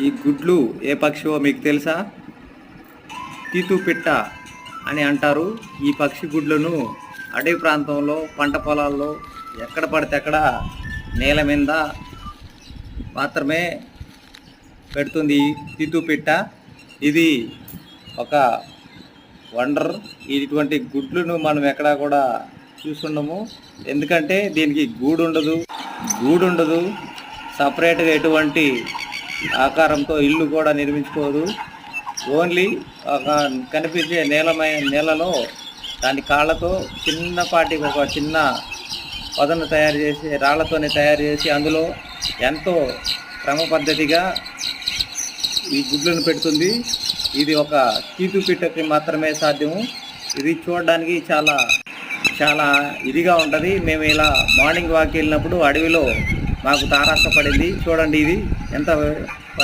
ఈ గుడ్లు ఏ పక్షివో మీకు తెలుసా? తీతు పిట్ట అని అంటారు. ఈ పక్షి గుడ్లను అడవి ప్రాంతంలో, పంట పొలాల్లో ఎక్కడ పడితే అక్కడ నేల మీద మాత్రమే పెడుతుంది తీతు పిట్ట. ఇది ఒక వండర్. ఇటువంటి గుడ్లను మనం ఎక్కడా కూడా చూస్తుండము. ఎందుకంటే దీనికి గూడు ఉండదు, సపరేట్గా ఎటువంటి ఆకారంతో ఇల్లు కూడా నిర్మించుకోదు. ఓన్లీ ఒక కనిపించే నేలలో దాని కాళ్ళతో చిన్నపాటి ఒక చిన్న పొదను తయారు చేసి, రాళ్లతోనే తయారు చేసి అందులో ఎంతో క్రమ పద్ధతిగా ఈ గుడ్లను పెడుతుంది. ఇది ఒక తీతు పిట్టకి మాత్రమే సాధ్యము. ఇది చూడడానికి చాలా చాలా ఇదిగా ఉంటుంది. మేము ఇలా మార్నింగ్ వాక్ వెళ్ళినప్పుడు అడవిలో మాకు తారాస పడింది. చూడండి ఇది ఎంత